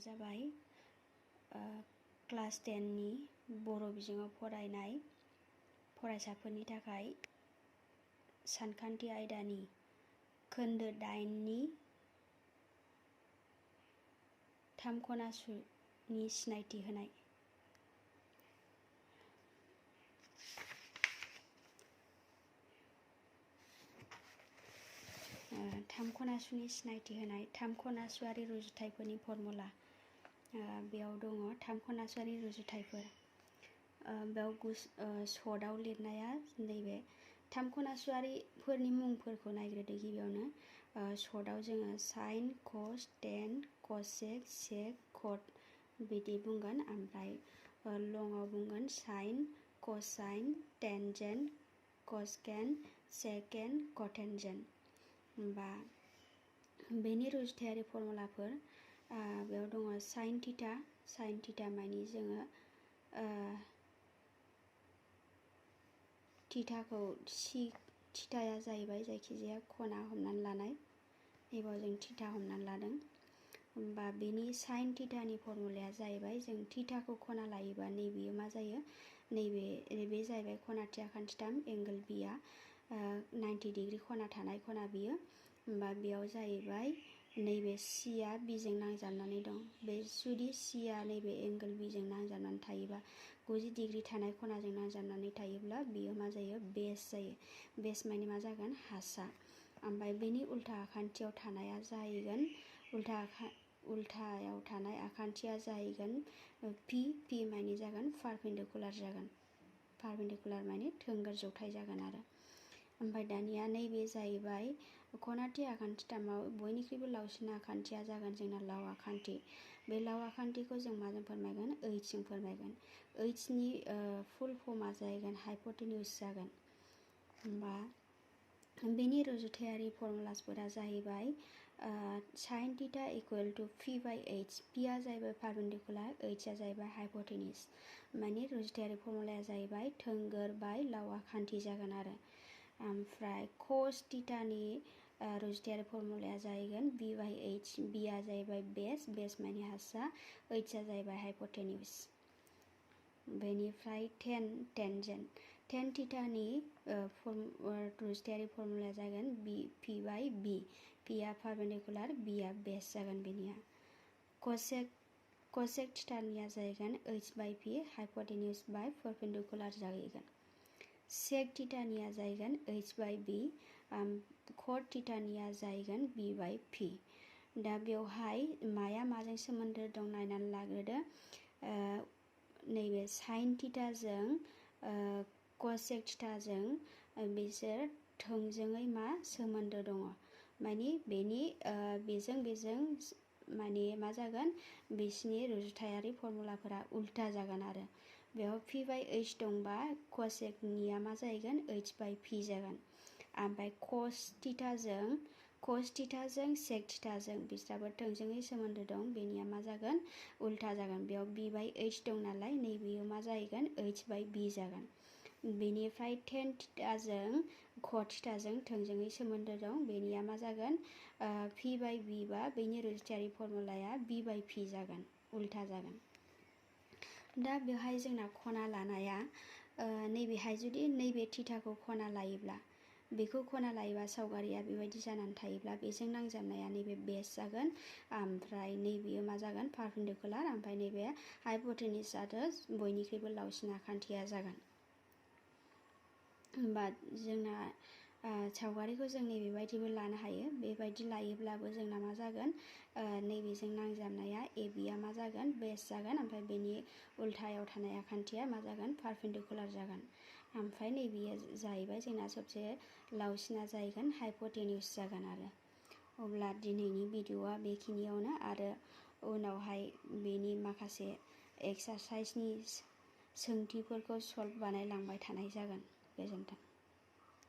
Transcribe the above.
जाबाय क्लास 10 नि बर' बिजोङाव फरायनाय फरायसाफोरनि थाखाय सानखान्थि आयदानि खोन्दो 8 नि 3 खनासुनि सिनायथि होनाय। थाम खनासुनि सिनायथि होनाय 3 खनासुआरि रुजुथायफोरनि फर्मुला। बेयाव दङ 3 खनासुआरि रुजुथायफोर। बेयाव शर्टआव लिरनाया नैबे 3 खनासुआरिफोरनि मुंफोरखौ नायग्रोदो गिबियावनो। शर्टआव जोङो साइन, कस, टेन, कसेक, सेक, कट बिदि बुंगोन। ओमफ्राय लंआव बुंगोन साइन, कसाइन, टेनजेन्ट, कसकेन्ट, सेकेन्ट, कटेनजेन्ट। होमबा बेनि रुजुथायारि फर्मुलाफोर बेयाव दङ साइन थिटा। साइन थिटा मानि जोङो थिटाखौ थिटाया जाहैबाय जायखिजाया खना हमनानै लानाय। एबार जों थिटा हमनानै लादों। होमबा बेनि साइन थिटानि फर्मुलाया जाहैबाय जों थिटाखौ खना लायोबा नैबेयो मा जायो? नैबे जाहैबाय खनाथिया आखान्थिथाम एंगोल बिआ 90 डिग्री खना थानाय खना बियो। होमबा बेयाव जाहैबाय नैबे सिआ बिजों नांजाबनानै दं। बे जुदि सिआ नैबे एंगोल बिजों नांजाबनानै थायोबा 90 डिग्री थानाय खनाजों नांजाबनानै थायोब्ला बियो मा जायो? बेस जायो। बेस मानि मा जागोन? हासा। ओमफ्राय बेनि उल्था आखान्थियाव थानाया जाहैगोन उल्थायाव थानाय आखान्थिया जाहैगोन पि मानि जागोन पारपेन्डिकुलार जागोन। पारपेन्डिकुलार मानि थोंगोर जौथाय जागोन आरो। ओमफ्राय दानिया नैबे जाहैबाय खनाथि आखान्थिथामाव बयनिख्रुइबो लावसिन आखान्थिया जागोन जोंना लाव आखान्थि। बे लाव आखान्थिखौ जों माजों फोरमायगोन? ओइच जों फोरमायगोन। ओइच नि फुल फर्मआ जाहैगोन हाइपटेन्यूज जागोन। होमबा बेनि रुजुथायारि फर्मुलासफोरा जाहैबाय sine theta equal to p by h. पिआ जाहैबाय पारपेन्डिकुलार, ओइचआ जाहैबाय हाइपटेन्यूज। मानि रुजुथायारि फर्मुलाया जाहैबाय थोंगोर बाय लाव आखान्थि जागोन आरो। ओमफ्राय कस थिटानि रुजुथायारि फर्मुलाया जाहैगोन बि बाय एइच। बिआ जाहैबाय बेस, बेस मानि हासा, ओइचआ जाहैबाय हाइपटेन्यूज। बेनिफ्राय टेनजेन्ट। टेन थिटानि रुजुथायारि फर्मुलाया जागोन पि बाय बि। पिआ पारपेन्डिकुलार, बिआ बेस जागोन बेनिया। कसेक थिटानिया जाहैगोन ओइच बाय पि, हाइपटेन्यूज बाय पारपेन्डिकुलार जाहैगोन। सेक थिटानिया जाहैगोन ओइच बाय बि। कट थिटानिया जाहैगोन बि बाय पि। दा बेवहाय माया माजों सोमोन्दो दं नायनानै लाग्रोदो। नैबे साइन थिटाजों कसेक थिटाजों बिसोर थोंजोङै मा सोमोन्दो दङ? मानि बेजों मानि मा जागोन? बिसिनि रुजुथायारि फर्मुलाफोरा उल्था जागोन आरो। बेयाव पि बाय ओइच दंबा कसेकनिया मा जाहैगोन? ओइच बाय पि जागोन। ओमफ्राय कस थिटाजों सेक थिटाजों बिस्राबो थोंजोङै सोमोन्दो दं। बेनिया मा जागोन? उल्था जागोन। बेयाव बि बाय ओइच दं नालाय नैबेयो मा जाहैगोन? ओइच बाय बि जागोन। बेनिफ्राय टेन थिटाजों कट थिटाजों थोंजोङै सोमोन्दो दं। बेनिया मा जागोन? पि बाय बि बा बेनि रुजुथायारि फर्मुलाया बि बाय पि जागोन। उल्था जागोन। दा बेवहाय जोंना खना लानाया नैबेहाय जुदि नैबे थिटाखौ खना लायोब्ला बेखौ खना लायोबा सावगारिया बेबायदि जानानै थायोब्ला बेजों नांजाबनाया नैबे बेस जागोन। ओमफ्राय नैबेयो मा जागोन? पारपेन्डिकुलार। ओमफ्राय नैबे हाइपटेन्यूज आरो बयनिख्रुइबो लावसिन आखान्थिया जागोन। होमबा जोंना सावगारिखौ जों नैबेबायदिबो लानो हायो। बेबायदि लायोब्लाबो जोंना मा जागोन? नैबेजों नांजाबनाया एबिया मा जागोन? बेस जागोन। ओमफ्राय बेनि उल्थायाव थानाय आखान्थिया मा जागोन? पारपेन्डिकुलार जागोन। ओमफ्राय नैबेयो जाहैबाय जोंना सबसे लावसिना जाहैगोन हाइपटेन्यूज जागोन आरो। अब्ला दिनैनि भिडिअ'आ बेखिनियावनो आरो उनावहाय बेनि माखासे एक्सारसाइजनि सोंथिफोरखौ सल्भ बानायलांबाय थानाय जागोन। गोजोन्थों।